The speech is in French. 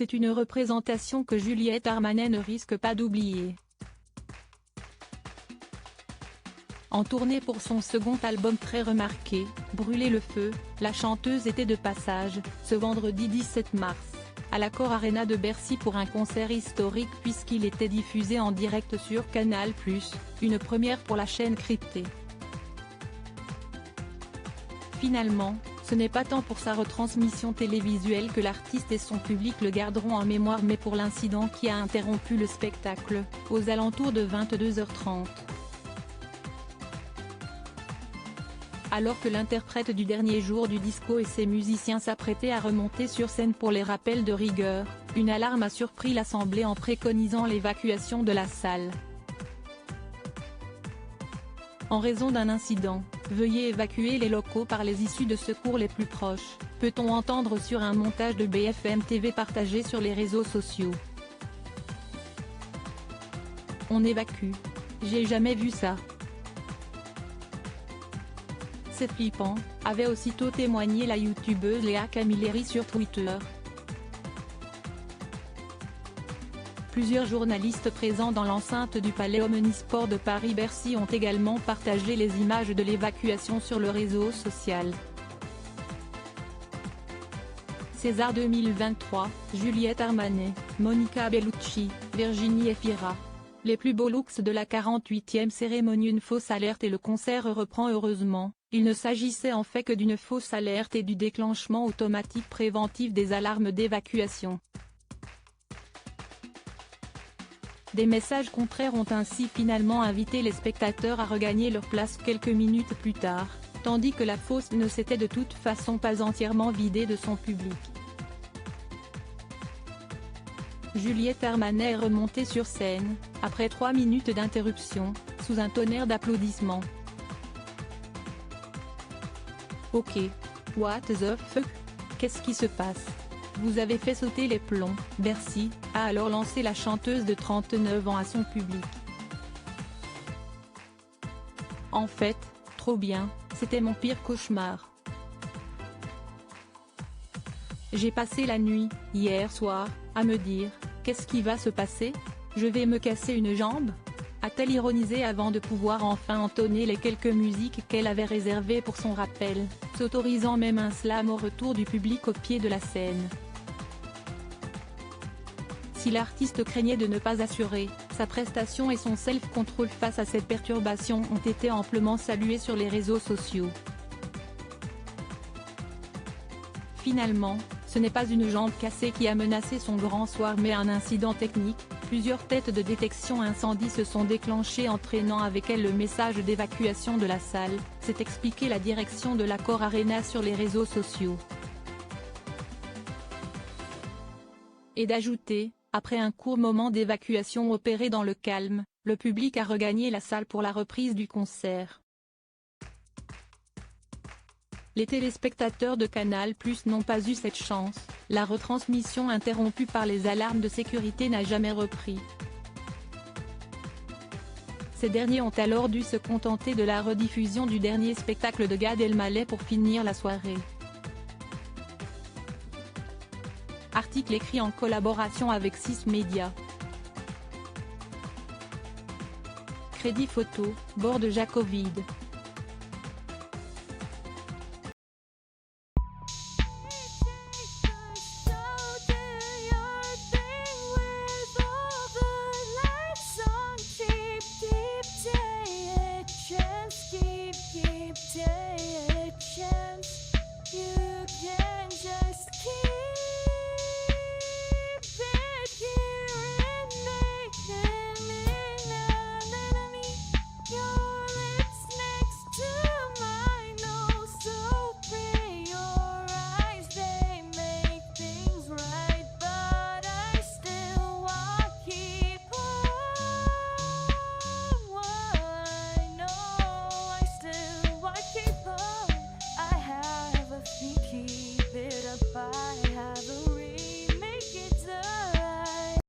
C'est une représentation que Juliette Armanet ne risque pas d'oublier. En tournée pour son second album très remarqué, Brûler le feu, la chanteuse était de passage, ce vendredi 17 mars, à l'Accor Arena de Bercy pour un concert historique puisqu'il était diffusé en direct sur Canal+, une première pour la chaîne cryptée. Finalement, ce n'est pas tant pour sa retransmission télévisuelle que l'artiste et son public le garderont en mémoire mais pour l'incident qui a interrompu le spectacle, aux alentours de 22h30. Alors que l'interprète du dernier jour du disco et ses musiciens s'apprêtaient à remonter sur scène pour les rappels de rigueur, une alarme a surpris l'Assemblée en préconisant l'évacuation de la salle. En raison d'un incident, veuillez évacuer les locaux par les issues de secours les plus proches, peut-on entendre sur un montage de BFM TV partagé sur les réseaux sociaux. On évacue. J'ai jamais vu ça. C'est flippant, avait aussitôt témoigné la youtubeuse Léa Camilleri sur Twitter. Plusieurs journalistes présents dans l'enceinte du Palais Omnisport de Paris-Bercy ont également partagé les images de l'évacuation sur le réseau social. César 2023, Juliette Armanet, Monica Bellucci, Virginie Efira. Les plus beaux looks de la 48e cérémonie. Une fausse alerte et le concert reprend heureusement. Il ne s'agissait en fait que d'une fausse alerte et du déclenchement automatique préventif des alarmes d'évacuation. Des messages contraires ont ainsi finalement invité les spectateurs à regagner leur place quelques minutes plus tard, tandis que la fosse ne s'était de toute façon pas entièrement vidée de son public. Juliette Armanet est remontée sur scène, après 3 minutes d'interruption, sous un tonnerre d'applaudissements. Ok. What the fuck? Qu'est-ce qui se passe? Vous avez fait sauter les plombs, Bercy, a alors lancé la chanteuse de 39 ans à son public. En fait, trop bien, c'était mon pire cauchemar. J'ai passé la nuit, hier soir, à me dire, qu'est-ce qui va se passer? Je vais me casser une jambe? A-t-elle ironisé avant de pouvoir enfin entonner les quelques musiques qu'elle avait réservées pour son rappel, s'autorisant même un slam au retour du public au pied de la scène. Si l'artiste craignait de ne pas assurer, sa prestation et son self-control face à cette perturbation ont été amplement salués sur les réseaux sociaux. Finalement, ce n'est pas une jambe cassée qui a menacé son grand soir mais un incident technique. Plusieurs têtes de détection incendie se sont déclenchées entraînant avec elles le message d'évacuation de la salle, s'est expliqué la direction de l'Accor Arena sur les réseaux sociaux. Et d'ajouter, après un court moment d'évacuation opéré dans le calme, le public a regagné la salle pour la reprise du concert. Les téléspectateurs de Canal+ n'ont pas eu cette chance, la retransmission interrompue par les alarmes de sécurité n'a jamais repris. Ces derniers ont alors dû se contenter de la rediffusion du dernier spectacle de Gad Elmaleh pour finir la soirée. Article écrit en collaboration avec 6 Médias. Crédit photo, Borde Jacovide.